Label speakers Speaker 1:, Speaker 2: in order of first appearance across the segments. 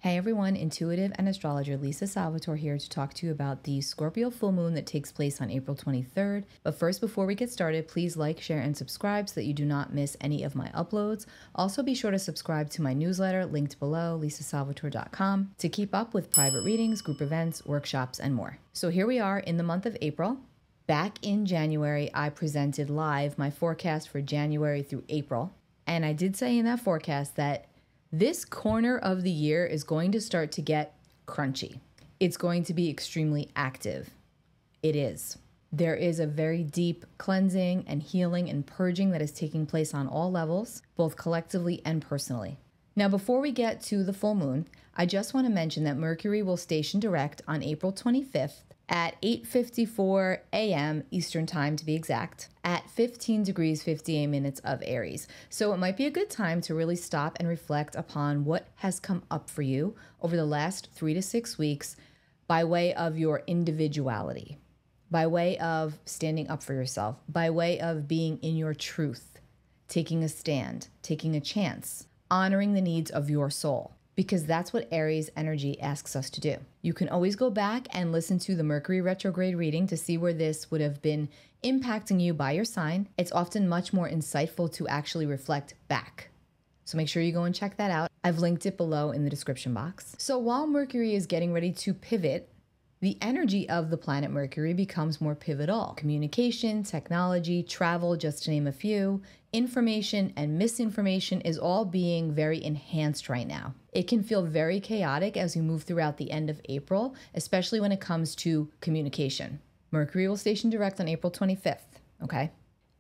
Speaker 1: Hey everyone, intuitive and astrologer Lisa Salvatore here to talk to you about the Scorpio full moon that takes place on April 23rd. But first, before we get started, please like, share, and subscribe so that you do not miss any of my uploads. Also, be sure to subscribe to my newsletter linked below, lisasalvatore.com, to keep up with private readings, group events, workshops, and more. So here we are in the month of April. Back in January, I presented live my forecast for January through April. And I did say in that forecast that this corner of the year is going to start to get crunchy. It's going to be extremely active. It is. There is a very deep cleansing and healing and purging that is taking place on all levels, both collectively and personally. Now, before we get to the full moon, I just want to mention that Mercury will station direct on April 25th at 8:54 a.m. Eastern Time, to be exact, at 15 degrees 58 minutes of Aries. So it might be a good time to really stop and reflect upon what has come up for you over the last 3 to 6 weeks by way of your individuality, by way of standing up for yourself, by way of being in your truth, taking a stand, taking a chance, honoring the needs of your soul. Because that's what Aries energy asks us to do. You can always go back and listen to the Mercury retrograde reading to see where this would have been impacting you by your sign. It's often much more insightful to actually reflect back. So make sure you go and check that out. I've linked it below in the description box. So while Mercury is getting ready to pivot, the energy of the planet Mercury becomes more pivotal. Communication, technology, travel, just to name a few, information and misinformation is all being very enhanced right now. It can feel very chaotic as we move throughout the end of April, especially when it comes to communication. Mercury will station direct on April 25th, okay?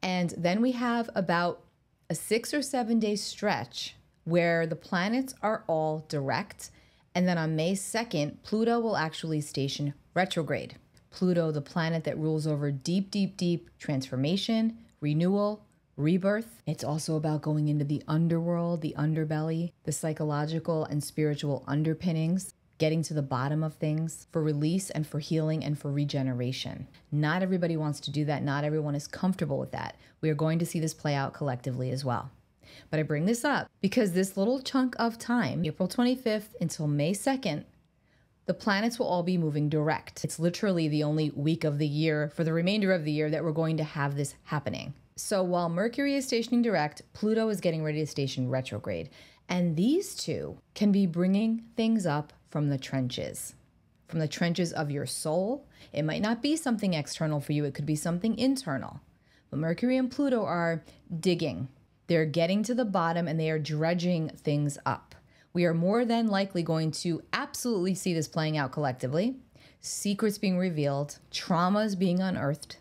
Speaker 1: And then we have about a 6 or 7 day stretch where the planets are all direct. And then on May 2nd, Pluto will actually station retrograde. Pluto, the planet that rules over deep, deep, deep transformation, renewal, rebirth. It's also about going into the underworld, the underbelly, the psychological and spiritual underpinnings, getting to the bottom of things for release and for healing and for regeneration. Not everybody wants to do that. Not everyone is comfortable with that. We are going to see this play out collectively as well. But I bring this up because this little chunk of time, April 25th until May 2nd, the planets will all be moving direct. It's literally the only week of the year for the remainder of the year that we're going to have this happening. So while Mercury is stationing direct, Pluto is getting ready to station retrograde. And these two can be bringing things up from the trenches of your soul. It might not be something external for you. It could be something internal. But Mercury and Pluto are digging. They're getting to the bottom and they are dredging things up. We are more than likely going to absolutely see this playing out collectively. Secrets being revealed, traumas being unearthed,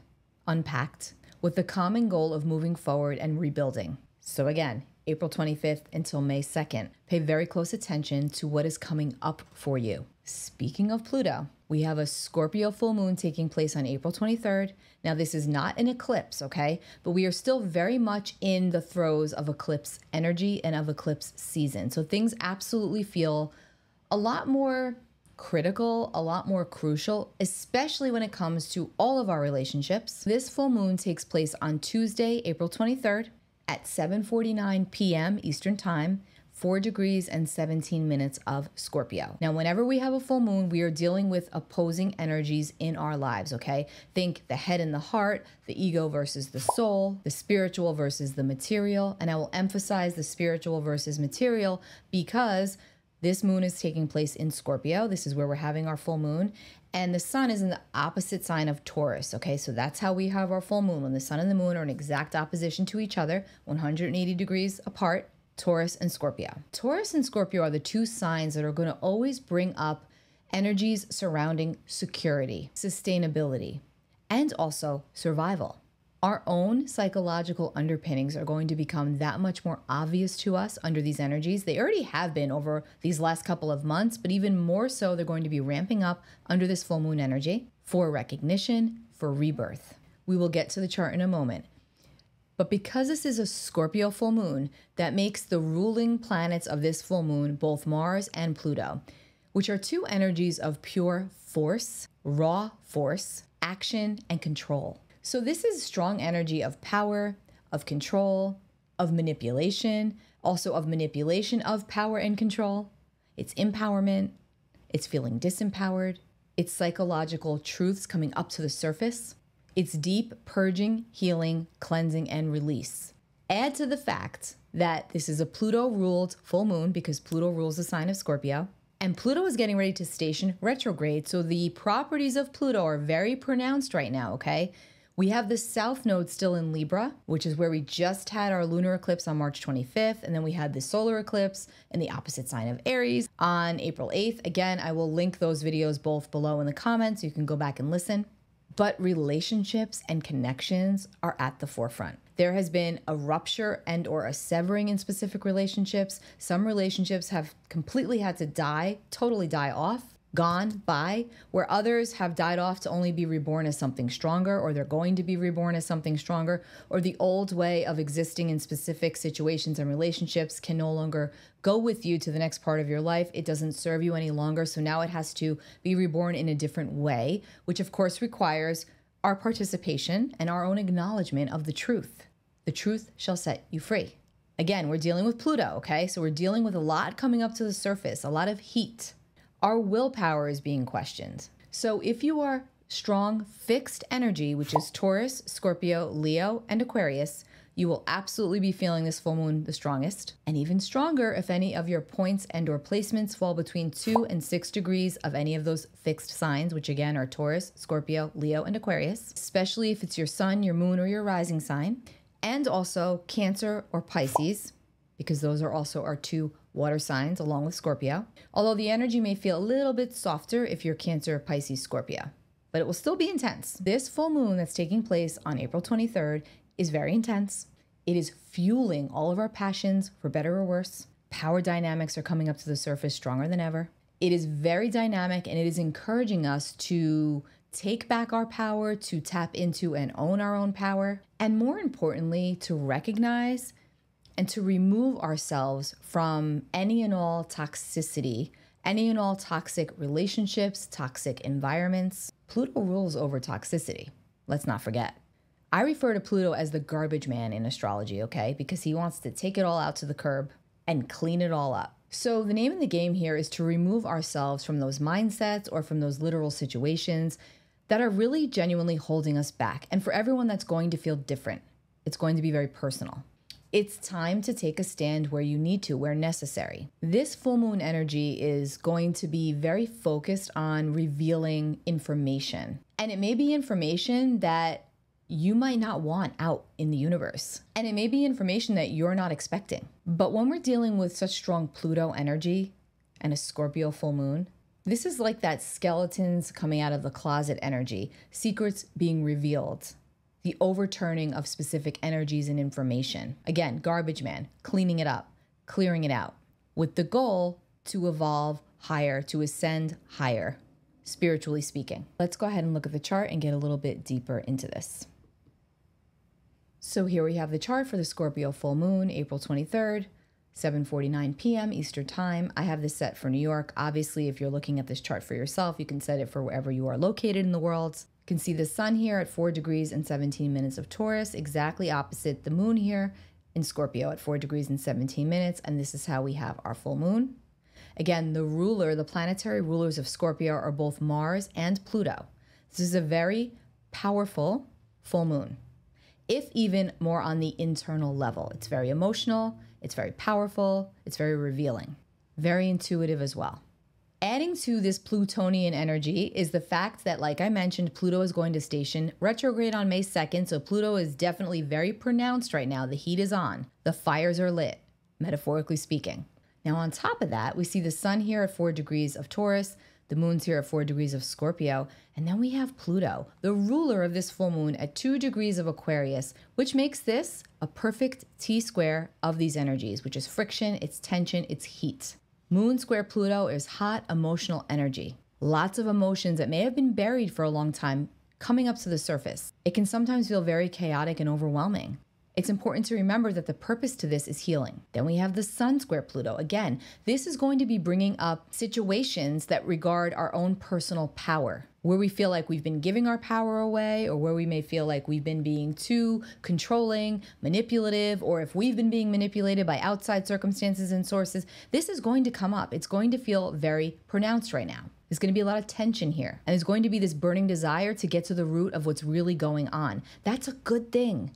Speaker 1: unpacked, with the common goal of moving forward and rebuilding. So again, April 25th until May 2nd, pay very close attention to what is coming up for you. Speaking of Pluto, we have a Scorpio full moon taking place on April 23rd. Now, this is not an eclipse, okay? But we are still very much in the throes of eclipse energy and of eclipse season. So things absolutely feel a lot more critical, a lot more crucial, especially when it comes to all of our relationships. This full moon takes place on Tuesday, April 23rd at 7:49 p.m. Eastern Time, 4 degrees and 17 minutes of Scorpio. Now, whenever we have a full moon, we are dealing with opposing energies in our lives, okay? Think the head and the heart, the ego versus the soul, the spiritual versus the material. And I will emphasize the spiritual versus material because this moon is taking place in Scorpio. This is where we're having our full moon. And the sun is in the opposite sign of Taurus, okay? So that's how we have our full moon. When the sun and the moon are in exact opposition to each other, 180 degrees apart, Taurus and Scorpio. Taurus and Scorpio are the two signs that are going to always bring up energies surrounding security, sustainability, and also survival. Our own psychological underpinnings are going to become that much more obvious to us under these energies. They already have been over these last couple of months, but even more so, they're going to be ramping up under this full moon energy for recognition, for rebirth. We will get to the chart in a moment. But because this is a Scorpio full moon, that makes the ruling planets of this full moon both Mars and Pluto, which are two energies of pure force, raw force, action, and control. So this is strong energy of power, of control, of manipulation, also of manipulation of power and control. It's empowerment. It's feeling disempowered. It's psychological truths coming up to the surface. It's deep purging, healing, cleansing, and release. Add to the fact that this is a Pluto-ruled full moon because Pluto rules the sign of Scorpio. And Pluto is getting ready to station retrograde. So the properties of Pluto are very pronounced right now, okay? We have the South Node still in Libra, which is where we just had our lunar eclipse on March 25th. And then we had the solar eclipse in the opposite sign of Aries on April 8th. Again, I will link those videos both below in the comments so you can go back and listen. But relationships and connections are at the forefront. There has been a rupture and or a severing in specific relationships. Some relationships have completely had to die, totally die off, gone by, where others have died off to only be reborn as something stronger, or they're going to be reborn as something stronger, or the old way of existing in specific situations and relationships can no longer go with you to the next part of your life. It doesn't serve you any longer. So now it has to be reborn in a different way, which of course requires our participation and our own acknowledgement of the truth. The truth shall set you free. Again, we're dealing with Pluto, okay? So we're dealing with a lot coming up to the surface, a lot of heat. Our willpower is being questioned. So if you are strong, fixed energy, which is Taurus, Scorpio, Leo, and Aquarius, you will absolutely be feeling this full moon the strongest, and even stronger if any of your points and or placements fall between 2 and 6 degrees of any of those fixed signs, which again are Taurus, Scorpio, Leo, and Aquarius, especially if it's your sun, your moon, or your rising sign, and also Cancer or Pisces, because those are also our 2 water signs along with Scorpio. Although the energy may feel a little bit softer if you're Cancer, Pisces, Scorpio, but it will still be intense. This full moon that's taking place on April 23rd is very intense. It is fueling all of our passions, for better or worse. Power dynamics are coming up to the surface stronger than ever. It is very dynamic, and it is encouraging us to take back our power, to tap into and own our own power, and more importantly, to recognize and to remove ourselves from any and all toxicity, any and all toxic relationships, toxic environments. Pluto rules over toxicity. Let's not forget. I refer to Pluto as the garbage man in astrology, okay? Because he wants to take it all out to the curb and clean it all up. So the name of the game here is to remove ourselves from those mindsets or from those literal situations that are really genuinely holding us back. And for everyone, that's going to feel different. It's going to be very personal. It's time to take a stand where you need to, where necessary. This full moon energy is going to be very focused on revealing information. And it may be information that you might not want out in the universe. And it may be information that you're not expecting. But when we're dealing with such strong Pluto energy and a Scorpio full moon, this is like that skeletons coming out of the closet energy, secrets being revealed, the overturning of specific energies and information. Again, garbage man, cleaning it up, clearing it out, with the goal to evolve higher, to ascend higher, spiritually speaking. Let's go ahead and look at the chart and get a little bit deeper into this. So here we have the chart for the Scorpio full moon, April 23rd, 7:49 p.m. Eastern Time. I have this set for New York. Obviously, if you're looking at this chart for yourself, you can set it for wherever you are located in the world. You can see the sun here at 4 degrees and 17 minutes of Taurus, exactly opposite the moon here in Scorpio at 4 degrees and 17 minutes. And this is how we have our full moon. Again, the planetary rulers of Scorpio are both Mars and Pluto. This is a very powerful full moon, if even more on the internal level. It's very emotional, it's very powerful, it's very revealing, very intuitive as well. Adding to this Plutonian energy is the fact that, like I mentioned, Pluto is going to station retrograde on May 2nd, so Pluto is definitely very pronounced right now. The heat is on, the fires are lit, metaphorically speaking. Now on top of that, we see the sun here at 4 degrees of Taurus, the moon's here at 4 degrees of Scorpio, and then we have Pluto, the ruler of this full moon, at 2 degrees of Aquarius, which makes this a perfect T-square of these energies, which is friction, it's tension, it's heat. Moon square Pluto is hot, emotional energy. Lots of emotions that may have been buried for a long time coming up to the surface. It can sometimes feel very chaotic and overwhelming. It's important to remember that the purpose to this is healing. Then we have the Sun square Pluto. Again, this is going to be bringing up situations that regard our own personal power, where we feel like we've been giving our power away, or where we may feel like we've been being too controlling, manipulative, or if we've been being manipulated by outside circumstances and sources. This is going to come up. It's going to feel very pronounced right now. There's going to be a lot of tension here, and there's going to be this burning desire to get to the root of what's really going on. That's a good thing.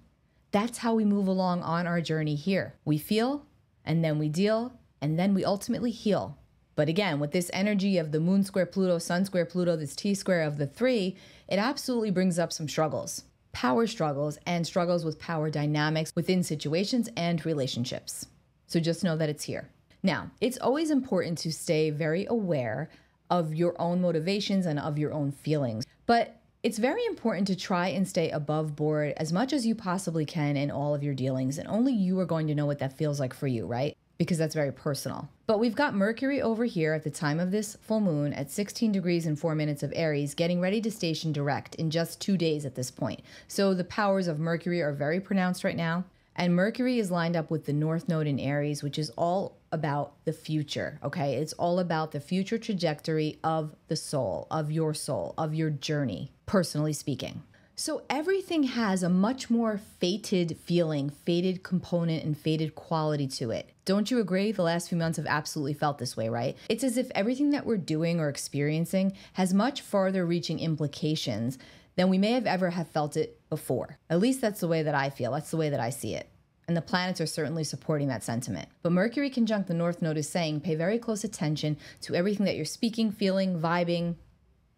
Speaker 1: That's how we move along on our journey here. We feel, and then we deal, and then we ultimately heal. But again, with this energy of the Moon square Pluto, Sun square Pluto, this T-square of the 3, it absolutely brings up some struggles. Power struggles and struggles with power dynamics within situations and relationships. So just know that it's here. Now, it's always important to stay very aware of your own motivations and of your own feelings. But it's very important to try and stay above board as much as you possibly can in all of your dealings, and only you are going to know what that feels like for you, right? Because that's very personal. But we've got Mercury over here at the time of this full moon at 16 degrees and 4 minutes of Aries, getting ready to station direct in just 2 days at this point. So the powers of Mercury are very pronounced right now. And Mercury is lined up with the North Node in Aries, which is all about the future, okay? It's all about the future trajectory of the soul, of your journey, personally speaking. So everything has a much more fated feeling, fated component, and fated quality to it. Don't you agree? The last few months have absolutely felt this way, right? It's as if everything that we're doing or experiencing has much farther reaching implications than we may have ever have felt it before. At least that's the way that I feel. That's the way that I see it. And the planets are certainly supporting that sentiment. But Mercury conjunct the North Node is saying pay very close attention to everything that you're speaking, feeling, vibing,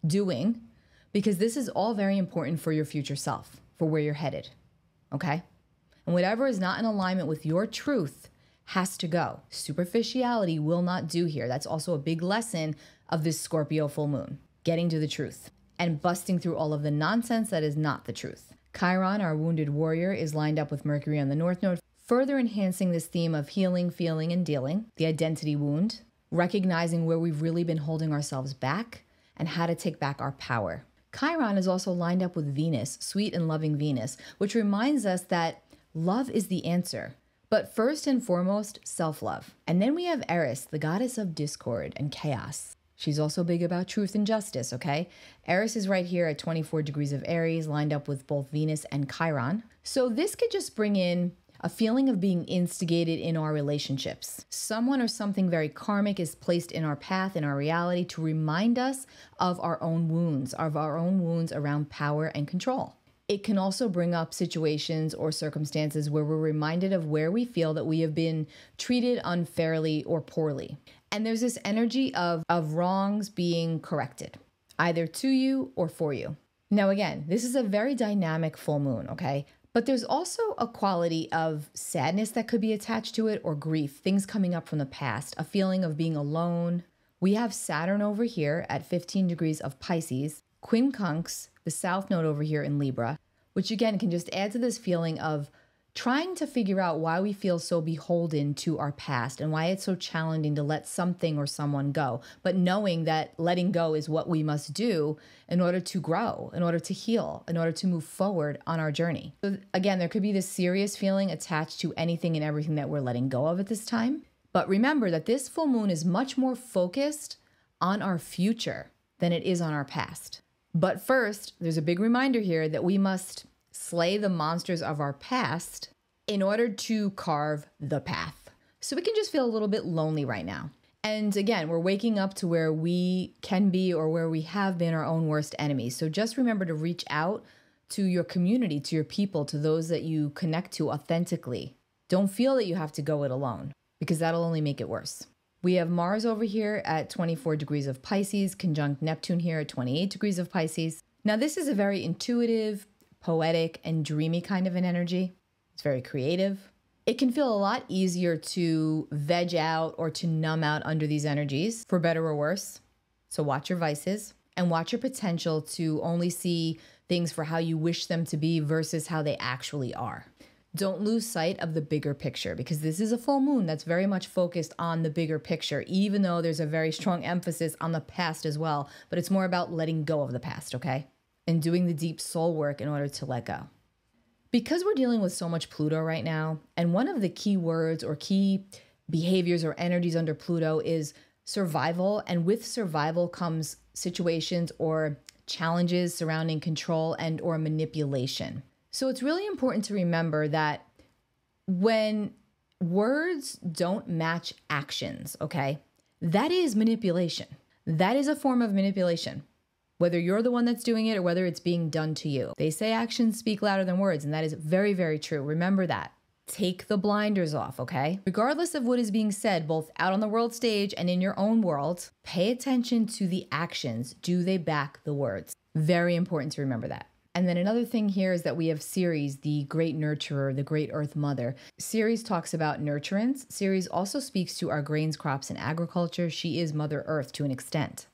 Speaker 1: doing, because this is all very important for your future self, for where you're headed, okay? And whatever is not in alignment with your truth has to go. Superficiality will not do here. That's also a big lesson of this Scorpio full moon, getting to the truth and busting through all of the nonsense that is not the truth. Chiron, our wounded warrior, is lined up with Mercury on the North Node, further enhancing this theme of healing, feeling, and dealing, the identity wound, recognizing where we've really been holding ourselves back, and how to take back our power. Chiron is also lined up with Venus, sweet and loving Venus, which reminds us that love is the answer. But first and foremost, self-love. And then we have Eris, the goddess of discord and chaos. She's also big about truth and justice, okay? Eris is right here at 24 degrees of Aries, lined up with both Venus and Chiron. So this could just bring in a feeling of being instigated in our relationships. Someone or something very karmic is placed in our path, in our reality, to remind us of our own wounds around power and control. It can also bring up situations or circumstances where we're reminded of where we feel that we have been treated unfairly or poorly. And there's this energy of wrongs being corrected, either to you or for you. Now, again, this is a very dynamic full moon, okay? But there's also a quality of sadness that could be attached to it, or grief, things coming up from the past, a feeling of being alone. We have Saturn over here at 15 degrees of Pisces, quincunx, the South Node over here in Libra, which again can just add to this feeling of trying to figure out why we feel so beholden to our past and why it's so challenging to let something or someone go, but knowing that letting go is what we must do in order to grow, in order to heal, in order to move forward on our journey. So again, there could be this serious feeling attached to anything and everything that we're letting go of at this time. But remember that this full moon is much more focused on our future than it is on our past. But first, there's a big reminder here that we must slay the monsters of our past in order to carve the path. So we can just feel a little bit lonely right now. And again, we're waking up to where we can be or where we have been our own worst enemies. So just remember to reach out to your community, to your people, to those that you connect to authentically. Don't feel that you have to go it alone, because that'll only make it worse. We have Mars over here at 24 degrees of Pisces, conjunct Neptune here at 28 degrees of Pisces. Now, this is a very intuitive, poetic, and dreamy kind of an energy. It's very creative. It can feel a lot easier to veg out or to numb out under these energies, for better or worse. So watch your vices and watch your potential to only see things for how you wish them to be versus how they actually are. Don't lose sight of the bigger picture, because this is a full moon that's very much focused on the bigger picture, even though there's a very strong emphasis on the past as well. But it's more about letting go of the past, okay? And doing the deep soul work in order to let go. Because we're dealing with so much Pluto right now, and one of the key words or key behaviors or energies under Pluto is survival. And with survival comes situations or challenges surrounding control and or manipulation. So it's really important to remember that when words don't match actions, okay, that is manipulation. That is a form of manipulation, whether you're the one that's doing it or whether it's being done to you. They say actions speak louder than words, and that is very, very true. Remember that. Take the blinders off, okay? Regardless of what is being said, both out on the world stage and in your own world, pay attention to the actions. Do they back the words? Very important to remember that. And then another thing here is that we have Ceres, the great nurturer, the great earth mother. Ceres talks about nurturance. Ceres also speaks to our grains, crops, and agriculture. She is Mother Earth to an extent.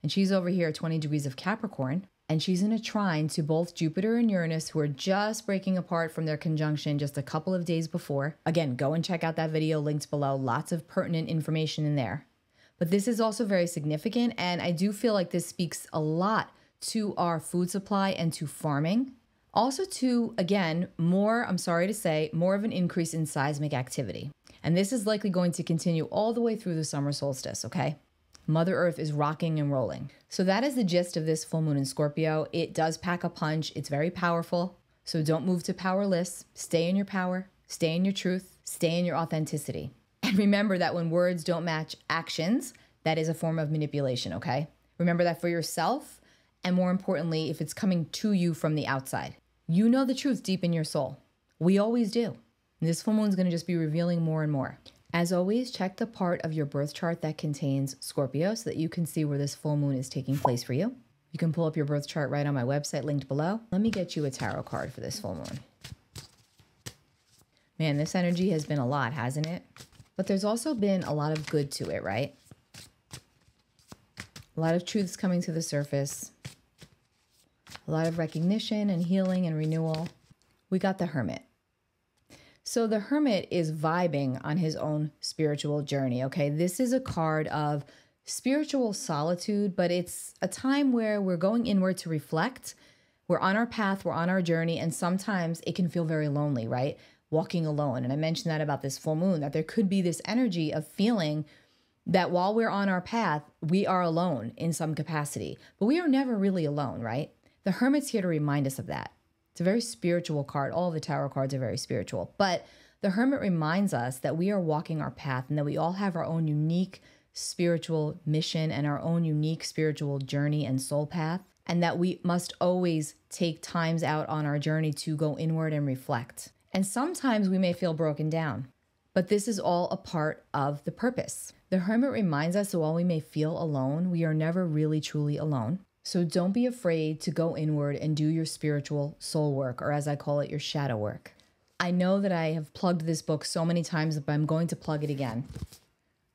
Speaker 1: And she's over here at 20 degrees of Capricorn. And she's in a trine to both Jupiter and Uranus, who are just breaking apart from their conjunction just a couple of days before. Again, go and check out that video linked below. Lots of pertinent information in there. But this is also very significant. And I do feel like this speaks a lot to our food supply and to farming. Also to, again, I'm sorry to say, more of an increase in seismic activity. And this is likely going to continue all the way through the summer solstice, okay? Mother Earth is rocking and rolling. So that is the gist of this full moon in Scorpio. It does pack a punch. It's very powerful. So don't move to powerless. Stay in your power. Stay in your truth. Stay in your authenticity. And remember that when words don't match actions, that is a form of manipulation, okay? Remember that for yourself, and more importantly, if it's coming to you from the outside. You know the truth deep in your soul. We always do. And this full moon is going to just be revealing more and more. As always, check the part of your birth chart that contains Scorpio so that you can see where this full moon is taking place for you. You can pull up your birth chart right on my website linked below. Let me get you a tarot card for this full moon. Man, this energy has been a lot, hasn't it? But there's also been a lot of good to it, right? A lot of truths coming to the surface. A lot of recognition and healing and renewal. We got the Hermit. So the Hermit is vibing on his own spiritual journey, okay? This is a card of spiritual solitude, but it's a time where we're going inward to reflect. We're on our path, we're on our journey, and sometimes it can feel very lonely, right? Walking alone. And I mentioned that about this full moon, that there could be this energy of feeling that while we're on our path, we are alone in some capacity. But we are never really alone, right? The Hermit's here to remind us of that. It's a very spiritual card. All of the tarot cards are very spiritual. But the Hermit reminds us that we are walking our path and that we all have our own unique spiritual mission and our own unique spiritual journey and soul path. And that we must always take times out on our journey to go inward and reflect. And sometimes we may feel broken down. But this is all a part of the purpose. The Hermit reminds us that while we may feel alone, we are never really truly alone. So don't be afraid to go inward and do your spiritual soul work, or as I call it, your shadow work. I know that I have plugged this book so many times, but I'm going to plug it again.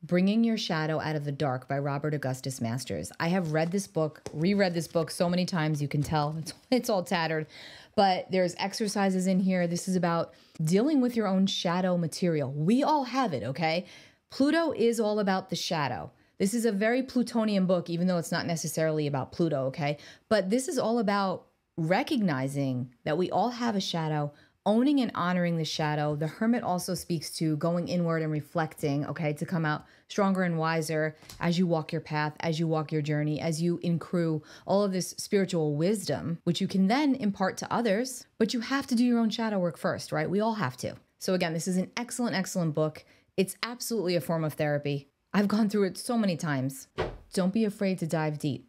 Speaker 1: Bringing Your Shadow Out of the Dark by Robert Augustus Masters. I have read this book, reread this book so many times, you can tell it's all tattered, but there's exercises in here. This is about dealing with your own shadow material. We all have it, okay? Pluto is all about the shadow. This is a very Plutonian book, even though it's not necessarily about Pluto, okay? But this is all about recognizing that we all have a shadow, owning and honoring the shadow. The Hermit also speaks to going inward and reflecting, okay, to come out stronger and wiser as you walk your path, as you walk your journey, as you accrue all of this spiritual wisdom, which you can then impart to others. But you have to do your own shadow work first, right? We all have to. So again, this is an excellent, excellent book. It's absolutely a form of therapy. I've gone through it so many times. Don't be afraid to dive deep,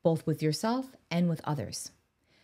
Speaker 1: both with yourself and with others.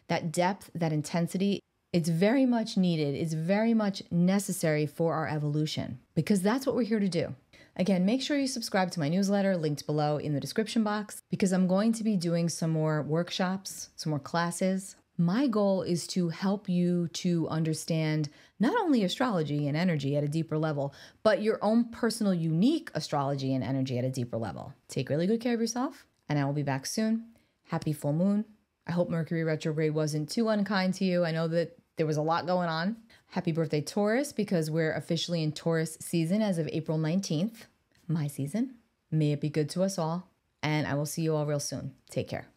Speaker 1: That depth, that intensity, it's very much needed. It's very much necessary for our evolution because that's what we're here to do. Again, make sure you subscribe to my newsletter linked below in the description box because I'm going to be doing some more workshops, some more classes. My goal is to help you to understand not only astrology and energy at a deeper level, but your own personal unique astrology and energy at a deeper level. Take really good care of yourself, and I will be back soon. Happy full moon. I hope Mercury retrograde wasn't too unkind to you. I know that there was a lot going on. Happy birthday, Taurus, because we're officially in Taurus season as of April 19th. My season. May it be good to us all, and I will see you all real soon. Take care.